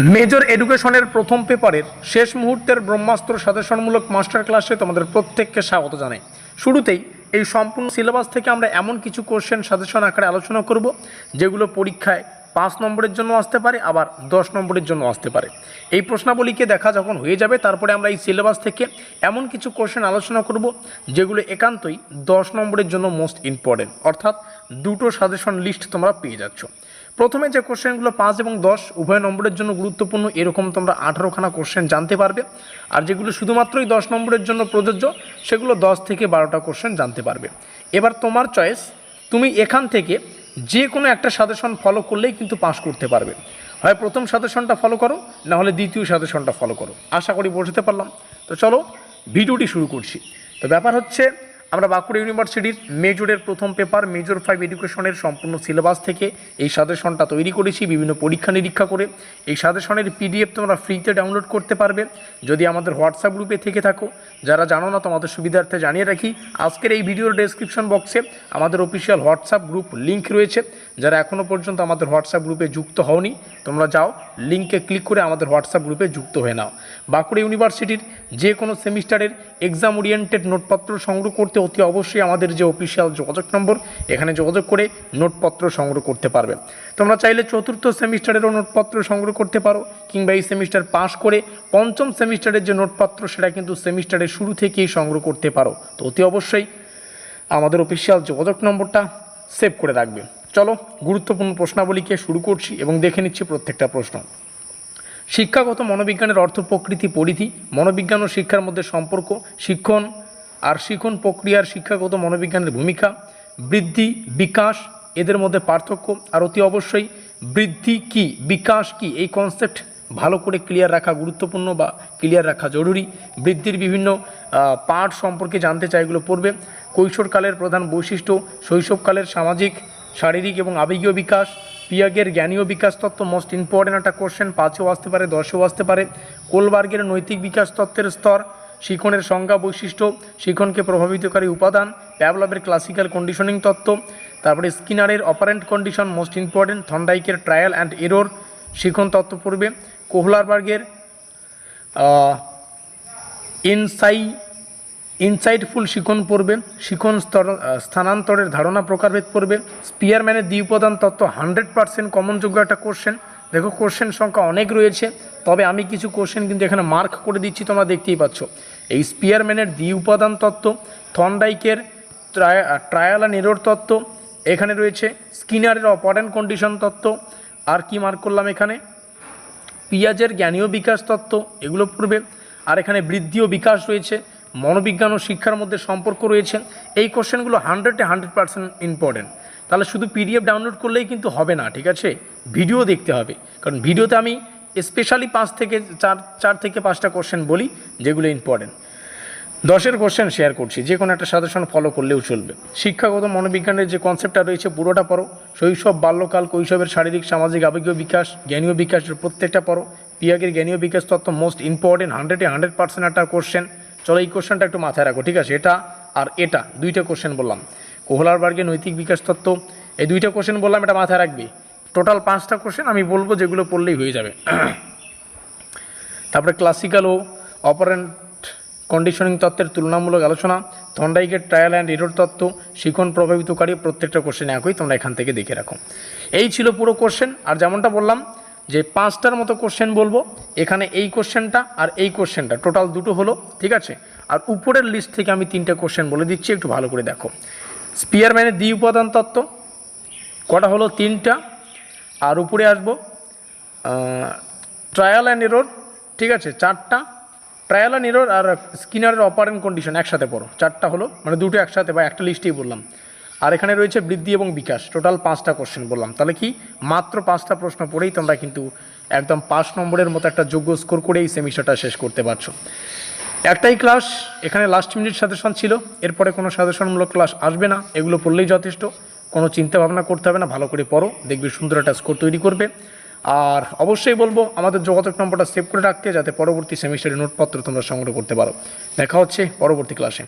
Major এডুকেশনের প্রথম পেপারের শেষ মুহূর্তের ব্রহ্মাস্ত্র সাজেশনমূলক মাস্টার ক্লাসে তোমাদের প্রত্যেককে স্বাগত জানাই। শুরুতেই এই সম্পূর্ণ সিলেবাস থেকে আমরা এমন কিছু কোশ্চেন সাজেশন আকারে আলোচনা করব যেগুলো পরীক্ষায় 5 নম্বরের জন্য আসতে পারে, আবার 10 নম্বরের জন্য আসতে পারে। এই প্রশ্নাবলীকে দেখা যখন হয়ে যাবে, তারপরে আমরা এই সিলেবাস থেকে এমন কিছু কোশ্চেন আলোচনা করব যেগুলো একান্তই 10 নম্বরের জন্য মোস্ট ইম্পর্টেন্ট, অর্থাৎ দুটো সাজেশন লিস্ট তোমরা পেয়ে যাচ্ছ। প্রথমে যে কোশ্চেনগুলো 5 এবং 10 উভয় নম্বরের জন্য গুরুত্বপূর্ণ, এরকম তোমরা 18খানা কোশ্চেন জানতে পারবে। আর যেগুলো শুধুমাত্রই 10 নম্বরের জন্য প্রযোজ্য, সেগুলো 10 থেকে 12টা কোশ্চেন জানতে পারবে। এবার তোমার চয়েস, তুমি এখান থেকে যে কোনো একটা সাজেশন ফলো করলেই কিন্তু পাস করতে পারবে। হয় প্রথম সাজেশনটা ফলো করো, না হলে দ্বিতীয় সাজেশনটা ফলো করো। আশা করি বোঝাতে পারলাম। তো চলো ভিডিওটি শুরু করছি। তো ব্যাপার হচ্ছে, আমরা বাঁকুড়া ইউনিভার্সিটির মেজরের প্রথম পেপার মেজর 5 এডুকেশনের সম্পূর্ণ সিলেবাস থেকে এই সাজেশনটা তৈরি করেছি বিভিন্ন পরীক্ষা নিরীক্ষা করে। এই সাজেশনের পিডিএফ তোমরা ফ্রিতে ডাউনলোড করতে পারবে যদি আমাদের হোয়াটসঅ্যাপ গ্রুপে থেকে থাকো। যারা জানো না, তোমাদের সুবিধার্থে জানিয়ে রাখি, আজকের এই ভিডিওর ডেসক্রিপশন বক্সে আমাদের অফিসিয়াল হোয়াটসঅ্যাপ গ্রুপ লিঙ্ক রয়েছে। যারা এখনও পর্যন্ত আমাদের হোয়াটসঅ্যাপ গ্রুপে যুক্ত হওনি, তোমরা যাও, লিঙ্কে ক্লিক করে আমাদের হোয়াটসঅ্যাপ গ্রুপে যুক্ত হয়ে নাও। বাঁকুড়া ইউনিভার্সিটির যে কোনো সেমিস্টারের এক্সাম ওরিয়েন্টেড নোটপত্র সংগ্রহ করতে অতি অবশ্যই আমাদের যে অফিসিয়াল যোগাযোগ নম্বর, এখানে যোগাযোগ করে নোটপত্র সংগ্রহ করতে পারবে। তোমরা চাইলে চতুর্থ সেমিস্টারেরও নোটপত্র সংগ্রহ করতে পারো, কিংবা এই সেমিস্টার পাস করে পঞ্চম সেমিস্টারের যে নোটপত্র, সেটা কিন্তু সেমিস্টারের শুরু থেকেই সংগ্রহ করতে পারো। তো অতি অবশ্যই আমাদের অফিসিয়াল যোগাযোগ নম্বরটা সেভ করে রাখবে। চলো গুরুত্বপূর্ণ প্রশ্নাবলীকে শুরু করছি এবং দেখে নিচ্ছি প্রত্যেকটা প্রশ্ন। শিক্ষাগত মনোবিজ্ঞানের অর্থ, প্রকৃতি, পরিধি, মনোবিজ্ঞান ও শিক্ষার মধ্যে সম্পর্ক, শিক্ষণ আর শিক্ষণ প্রক্রিয়ার শিক্ষাগত মনোবিজ্ঞানের ভূমিকা, বৃদ্ধি, বিকাশ, এদের মধ্যে পার্থক্য, আর অতি অবশ্যই বৃদ্ধি কি, বিকাশ কি, এই কনসেপ্ট ভালো করে ক্লিয়ার রাখা গুরুত্বপূর্ণ বা ক্লিয়ার রাখা জরুরি। বৃদ্ধির বিভিন্ন পার্ট সম্পর্কে জানতে চাই, এগুলো পড়বে। কৈশোরকালের প্রধান বৈশিষ্ট্য, শৈশবকালের সামাজিক, শারীরিক এবং আবেগীয় বিকাশ, পিয়াগের জ্ঞানীয় বিকাশ তত্ত্ব মোস্ট ইম্পর্টেন্ট একটা কোশ্চেন, 5এও আসতে পারে, 10এও আসতে পারে। কোলবার্গের নৈতিক বিকাশ তত্ত্বের স্তর, শিখনের সংজ্ঞা বৈশিষ্ট্য, শিখনকে প্রভাবিতকারী উপাদান, প্যাভলভের ক্লাসিক্যাল কন্ডিশনিং তত্ত্ব, তারপরে স্কিনারের অপারেন্ট কন্ডিশন মোস্ট ইম্পর্টেন্ট, থর্নডাইকের ট্রায়াল অ্যান্ড এরর শিখন তত্ত্ব পড়বে। কোহলারবার্গের ইনসাইটফুল শিখন পড়বে। শিখন স্থানান্তরের ধারণা প্রকারভেদ পড়বে। স্পিয়ারম্যানের দ্বিউপাদান তত্ত্ব 100% কমনযোগ্য একটা কোশ্চেন। দেখো কোশ্চেন সংখ্যা অনেক রয়েছে, তবে আমি কিছু কোশ্চেন কিন্তু এখানে মার্ক করে দিচ্ছি, তোমরা দেখতেই পাচ্ছ। এই স্পিয়ারম্যানের দ্বিউপাদান তত্ত্ব, থর্নডাইকের ট্রায়াল অ্যান্ড এরর তত্ত্ব, এখানে রয়েছে স্কিনারের অপারেন্ট কন্ডিশন তত্ত্ব, আর কি মার্ক করলাম এখানে, পিয়াজের জ্ঞানীয় বিকাশ তত্ত্ব, এগুলো পড়বে। আর এখানে বৃদ্ধি ও বিকাশ রয়েছে, মনোবিজ্ঞান ও শিক্ষার মধ্যে সম্পর্ক রয়েছে। এই কোশ্চেনগুলো 100% ইম্পর্টেন্ট। তাহলে শুধু পিডিএফ ডাউনলোড করলেই কিন্তু হবে না, ঠিক আছে, ভিডিও দেখতে হবে। কারণ ভিডিওতে আমি স্পেশালি 4 থেকে 5টা কোশ্চেন বলি যেগুলো ইম্পর্টেন্ট। 10এর কোশ্চেন শেয়ার করছি, যে কোনো একটা সাজেশন ফলো করলেও চলবে। শিক্ষাগত মনোবিজ্ঞানের যে কনসেপ্টটা রয়েছে পুরোটা পড়ো। শৈশব, বাল্যকাল, কৈশোরের শারীরিক, সামাজিক, আবেগীয় বিকাশ, জ্ঞানীয় বিকাশের প্রত্যেকটা পড়ো। পিয়াগের জ্ঞানীয় বিকাশ তত্ত্ব মোস্ট ইম্পর্টেন্ট, 100% একটা কোশ্চেন। চলো এই কোশ্চেনটা একটু মাথায় রাখো, ঠিক আছে। এটা আর এটা দুইটা কোশ্চেন বললাম। কোহলারবার্গের নৈতিক বিকাশ তত্ত্ব, এই দুইটা কোশ্চেন বললাম, এটা মাথায় রাখবি। টোটাল 5টা কোশ্চেন আমি বলবো, যেগুলো পড়লেই হয়ে যাবে। তারপরে ক্লাসিক্যাল ও অপারেন্ট কন্ডিশনিং তত্ত্বের তুলনামূলক আলোচনা, থর্নডাইকের ট্রায়াল অ্যান্ড এরর তত্ত্ব, শিখন প্রভাবিতকারী, প্রত্যেকটা কোশ্চেন একই, তোমরা এখান থেকে দেখে রাখো। এই ছিল পুরো কোশ্চেন। আর যেমনটা বললাম যে 5টার মতো কোশ্চেন বলবো, এখানে এই কোশ্চেনটা আর এই কোশ্চেনটা টোটাল দুটো হলো, ঠিক আছে। আর উপরের লিস্ট থেকে আমি 3টে কোশ্চেন বলে দিচ্ছি, একটু ভালো করে দেখো। স্পিয়ারম্যানের দ্বিউপাদান তত্ত্ব কটা হলো, 3টা। আর উপরে আসবো ট্রায়াল অ্যান্ড এরর, ঠিক আছে, 4টা। ট্রায়াল অ্যান্ড এরর আর স্কিনারের অপারেন্ট কন্ডিশন একসাথে পড়ো, 4টা হলো, মানে দুটো একসাথে বা একটা লিস্টেই বললাম। আর এখানে রয়েছে বৃদ্ধি এবং বিকাশ, টোটাল 5টা কোশ্চেন বললাম। তাহলে কি মাত্র 5টা প্রশ্ন পড়েই তোমরা কিন্তু একদম 5 নম্বরের মতো একটা যোগ্য স্কোর করে এই সেমিস্টারটা শেষ করতে পারছো। একটাই ক্লাস, এখানে লাস্ট মিনিট সাজেশন ছিল, এরপরে কোনো সাজেশনমূলক ক্লাস আসবে না। এগুলো পড়লেই যথেষ্ট, কোনো চিন্তা ভাবনা করতে হবে না, ভালো করে পড়ো, দেখবে সুন্দর একটা স্কোর তৈরি করবে। আর অবশ্যই বলবো আমাদের যোগাযোগ নম্বরটা সেভ করে রাখতে, যাতে পরবর্তী সেমিস্টারের নোটপত্র তোমরা সংগ্রহ করতে পারো। দেখা হচ্ছে পরবর্তী ক্লাসে।